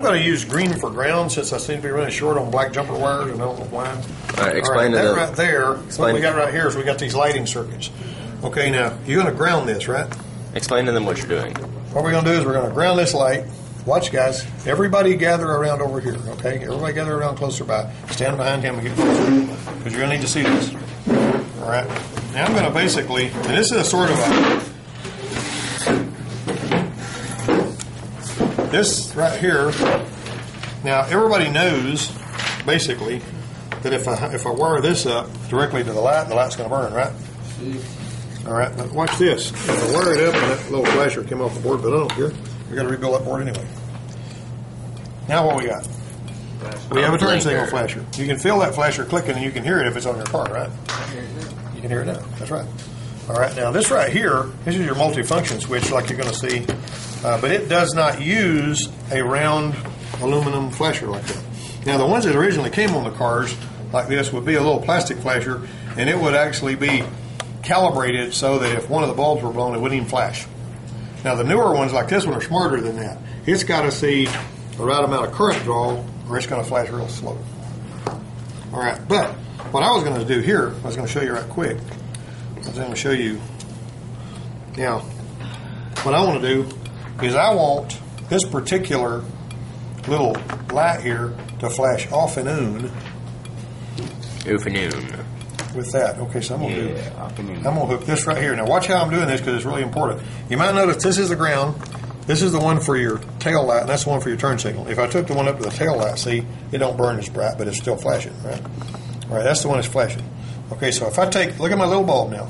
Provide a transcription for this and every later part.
I'm going to use green for ground since I seem to be running short on black jumper wires and I don't know why. All right, explain that to right there. What we got right here is we got these lighting circuits. Okay, now you're going to ground this, right? Explain to them what you're doing. What we're going to do is we're going to ground this light. Watch, guys. Everybody gather around over here, okay? Everybody gather around closer by. Stand behind him and get closer because you're going to need to see this. All right. Now I'm going to basically, and this is a sort of this right here. Now everybody knows basically that if I wire this up directly to the light's going to burn, right? All right. Now watch this. If I wire it up and that little flasher came off the board, but I don't care. We got to rebuild that board anyway. Now what we got? We have a turn signal flasher. You can feel that flasher clicking, and you can hear it if it's on your car, right? You can hear it now. That's right. All right. Now this right here, this is your multifunction switch, like you're going to see, but it does not use a round aluminum flasher like that. Now the ones that originally came on the cars like this would be a little plastic flasher, and it would actually be calibrated so that if one of the bulbs were blown, it wouldn't even flash. Now the newer ones like this one are smarter than that. It's got to see the right amount of current draw or it's going to flash real slow. All right, but what I was going to do here, I was going to show you right quick. I was going to show you. Now, what I want to do is I want this particular little light here to flash off and on. Off and on. With that. Okay, so I'm going to hook this right here. Now watch how I'm doing this because it's really important. You might notice this is the ground. This is the one for your tail light, and that's the one for your turn signal. If I took the one up to the tail light, see, it don't burn as bright, but it's still flashing, right? All right, that's the one that's flashing. Okay, so if I look at my little bulb now.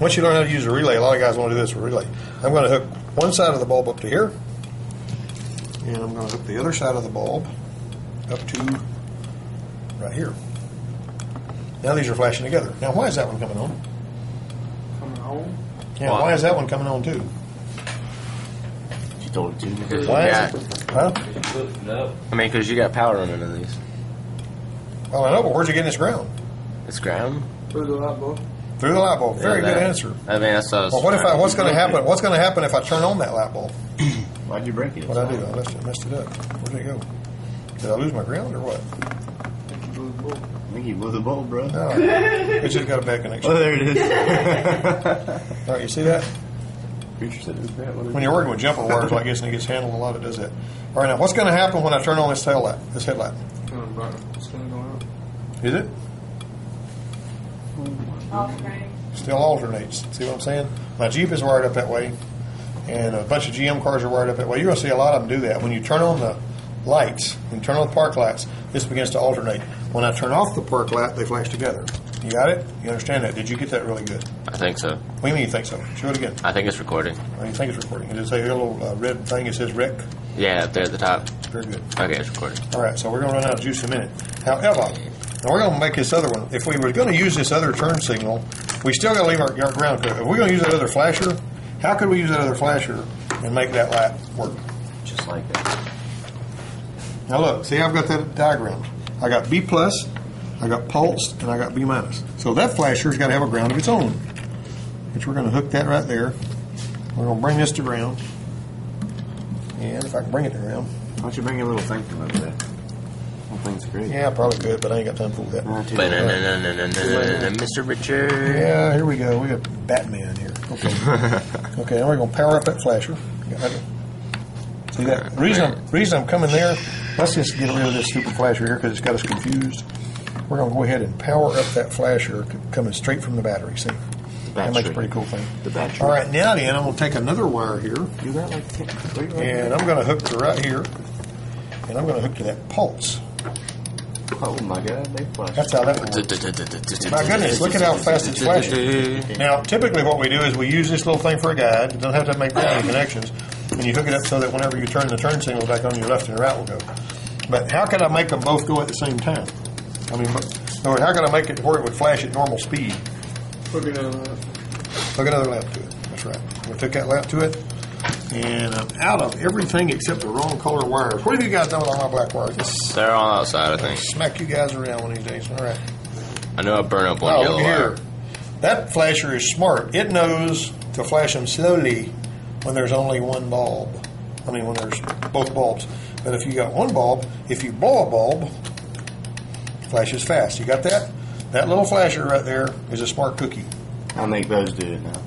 Once you learn how to use a relay, a lot of guys want to do this with a relay. I'm going to hook one side of the bulb up to here, and I'm going to hook the other side of the bulb up to right here. Now these are flashing together. Now why is that one coming on? Coming on? Yeah, why is that one coming on too? You told it to. Why is it? Huh? I mean, because you got power running in these. Well, I know, but where'd you get this ground? It's ground. Through the light bulb. Through the light bulb. Very good answer. I mean, that's what I was. Well, what's going to happen? What's going to happen if I turn on that light bulb? Why'd you break it? What'd I do? I messed it up. Where did it go? Did I lose my ground or what? I think you blew the bulb, bro. No, it just got a bad connection. Oh, there it is. All right, you see that? Preacher said it was bad. When you're working with jumper wires like this and it gets handled a lot, it does that. All right, now what's going to happen when I turn on this tail light, this headlight? It's going to go out. Is it? Still alternates. See what I'm saying? My Jeep is wired up that way, and a bunch of GM cars are wired up that way. You're going to see a lot of them do that. When you turn on the lights, when you turn on the park lights, this begins to alternate. When I turn off the park light, they flash together. You got it? You understand that? Did you get that really good? I think so. What do you mean you think so? Show it again. I think it's recording. What do you think it's recording? Does it say a little red thing that says rec? Yeah, up there at the top. Very good. Okay, it's recording. All right, so we're going to run out of juice in a minute. However, now we're going to make this other one. If we were going to use this other turn signal, we still got to leave our ground covered. If we're going to use that other flasher, how could we use that other flasher and make that light work? Just like that. Now look, see, I've got that diagram. I got B plus, I got pulsed, and I got B minus. So that flasher's got to have a ground of its own, which we're going to hook that right there. We're going to bring this to ground, and if I can bring it to ground. Why don't you bring a little thing from over there? That thing's great. Yeah, I probably could, but I ain't got time for that. Mr. Richard. Yeah, here we go. We got Batman here. Okay. Okay, now we're going to power up that flasher. See that? The reason I'm coming there, let's just get rid of this stupid flasher here because it's got us confused. We're going to go ahead and power up that flasher coming straight from the battery. See? That makes a pretty cool thing. The battery. All right, now then, I'm going to take another wire here, You got like 3 right and I'm going to hook to right here, and I'm going to hook to that pulse. Oh my God, they flash. That's how that works. My goodness, look at how fast it's flashing. Now, typically what we do is we use this little thing for a guide. You don't have to make that many connections. And you hook it up so that whenever you turn the turn signal back on, your left and your right will go. But how could I make them both go at the same time? I mean, how could I make it where it would flash at normal speed? Hook another lamp. Hook another lamp to it. That's right. We took that lamp to it, and I'm out of everything except the wrong color wires. What have you guys done with all my black wires? They're all outside, I think. Smack you guys around one of these days. All right. I know I burn up one yellow look wire. here. That flasher is smart. It knows to flash them slowly when there's only one bulb. I mean, when there's both bulbs. But if you got one bulb, if you blow a bulb, it flashes fast. You got that? That little flasher right there is a smart cookie. I think those do it now.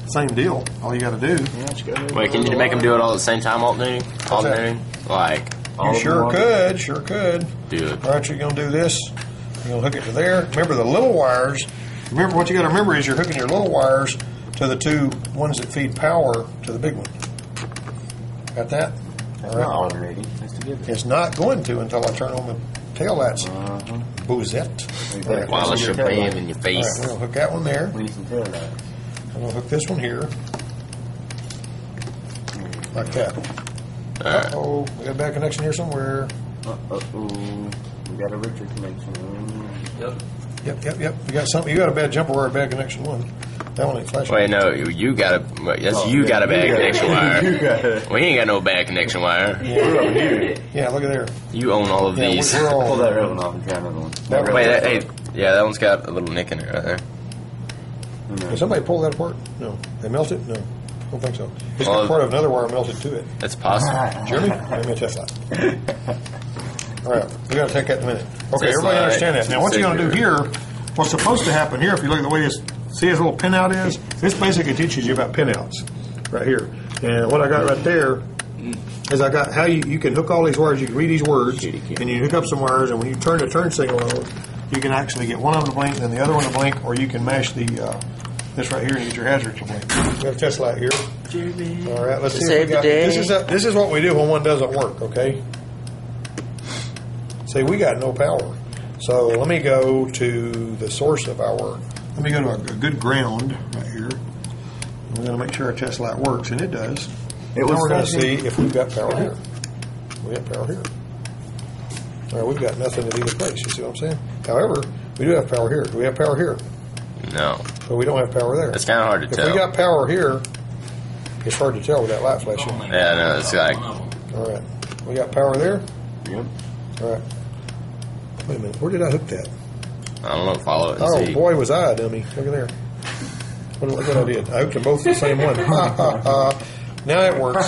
Same deal. All you got to do. Wait, can you make them do it all at the same time, alternating? Alternating? Like, You sure could. Sure could. do it. All right, you're going to do this. You're going to hook it to there. Remember the little wires. Remember what you got to remember is you're hooking your little wires to the two ones that feed power to the big one. Got that? That's not alternating. That's together. It's not going to until I turn on the tail lights. Boozette. All right, While it's your bam in your all right, face. we're going to hook that one there. We need some tail lights. I'm going to hook this one here. Like that. Alright. Uh-oh. We got a bad connection here somewhere. Uh-oh. We got a richer connection. Yep. You got something. You got a bad jumper wire, a bad connection one. That one ain't flashing. Wait, no, you got a. That's you got a bad connection wire. We ain't got no bad connection wire. We're over here. Yeah, look at there. You own all of Yeah, these. we're all. Pull that red one off and try another one. That Wait, hey, yeah, that one's got a little nick in it right there. Did somebody pull that apart? No. They melted? No. I don't think so. It's Well, part of another wire melted to it. That's possible. Jeremy, let me test that. All right, we got to take that in a minute. Okay, It's everybody like- understand that. Now, what it's you're going to do here. here, what's supposed to happen here, if you look at the way this, see his little pinout is? This basically teaches you about pinouts right here. And what I got right there is I got how you can hook all these wires. You can read these words, and you hook up some wires, and when you turn the turn signal on, you can actually get one of them to blink and then the other one to blink, or you can mash the this right here and get your hazard to blink. We have a test light here. All right, let's see if Save we got. the day. This is what we do when one doesn't work. Okay. See, we got no power. So let me go to the source of our. Let me go to a good ground right here. We're going to make sure our test light works, and it does. It Now was we're going to flashing. see if we've got power here. We got power here. All right, we've got nothing at either place. You see what I'm saying? However, we do have power here. Do we have power here? No, But we don't have power there. it's kind of hard to If tell. we got power here, it's hard to tell with that light flashing. Yeah, no, it's like All right. We got power there? Yep. All right. Wait a minute. Where did I hook that? I don't know. Follow it and Oh, see. boy, was I a dummy. Look at there. Look what I did. I hooked them both to the same one. Ha, ha, ha. Now it works.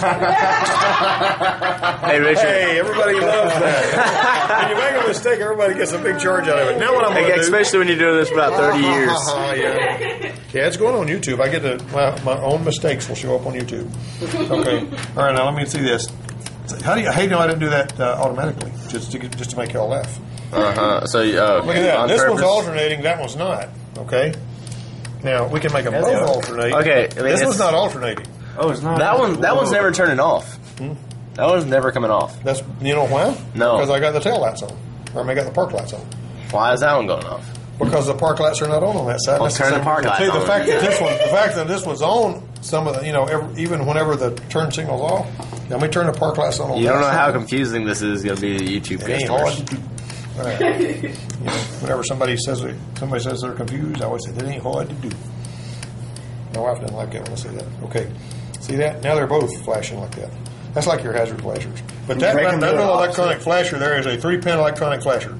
Hey, Richard. Hey, everybody loves that. When you make a mistake, everybody gets a big charge out of it. Now what I'm going to do... Especially when you're doing this for about 30 years. Yeah, it's going on YouTube. I get to... My own mistakes will show up on YouTube. Okay. All right, now let me see this. How do you... Hey, no, I didn't do that automatically, just to make y'all laugh. So, Look at that. on This one's purpose? alternating. That one's not. Okay. Now we can make them both alternate. Okay, I mean, this it's- one's not alternating. Oh, it's not. That one's never turning off. That one's never coming off. That's you know why? No. Because I got the tail lights on, or I got the park lights on. Why is that one going off? Because the park lights are not on that side. Well, That's turn the park lights See, on. the fact that this one's on, some of the even whenever the turn signal's off. Let me turn the park lights on. You don't know that how side. confusing this is going to be to YouTube It ain't hard customers. to do. All right. Whenever somebody says they're confused, I always say that ain't hard to do. My wife doesn't like it when I say that. Okay, see that? Now they're both flashing like that. That's like your hazard flashers. But that Make them do little it electronic flasher there is a 3-pin electronic flasher.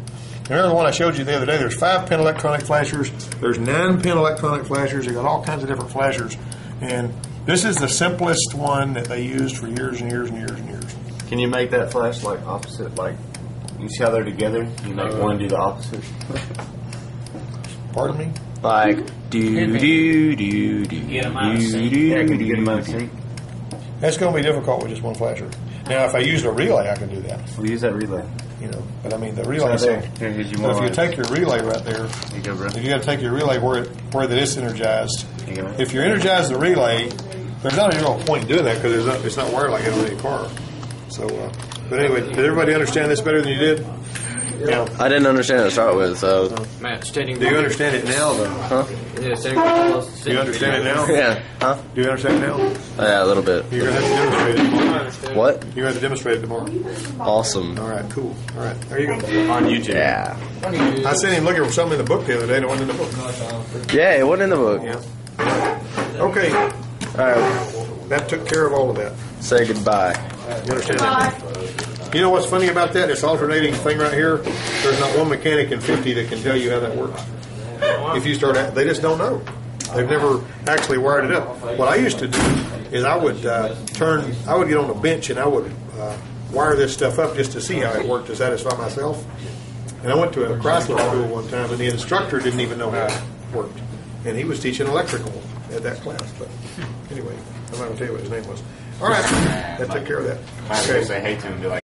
Remember the one I showed you the other day? There's 5-pin electronic flashers. There's 9-pin electronic flashers. They got all kinds of different flashers, and this is the simplest one that they used for years and years and years and years. Can you make that flash like opposite? Like you see how they're together? You make one do the opposite. Pardon me? Like, do. Get 'em out of sync. Yeah, could you get them out of sync? That's going to be difficult with just one flasher. Now, if I used a relay, I can do that. We'll use that relay. But I mean the So relay. there. Here, here's your But if more you lights. take your relay right there, Here you go, bro. if you got to take your relay where that is energized. Here you go. If you energize the relay, there's not any real point in doing that because it's not wired like it on any car. So, but anyway, did everybody understand this better than you did? Yeah. I didn't understand it to start with, so. Matt, standing Do you understand it now, though? Huh? Yeah, standing close. Do you understand it now? Yeah. Huh? Do you understand it now? Yeah, a little bit. You're going to have to demonstrate it tomorrow. What? You're going to have to demonstrate it tomorrow. Awesome. All right, cool. All right, there you go. On YouTube. Yeah. I sent him looking for something in the book the other day that wasn't in the book. Yeah, it wasn't in the book. Yeah. Okay, All right. that took care of all of that. Say goodbye. You understand that? You know what's funny about that? This alternating thing right here, there's not one mechanic in 50 that can tell you how that works. If you start out, they just don't know. They've never actually wired it up. What I used to do is I would get on a bench and I would wire this stuff up just to see how it worked to satisfy myself. And I went to a Chrysler school one time, and the instructor didn't even know how it worked. And he was teaching electrical at that class. But anyway, I'm not going to tell you what his name was. All right, that took care of that. I was going to say hey to him and be like,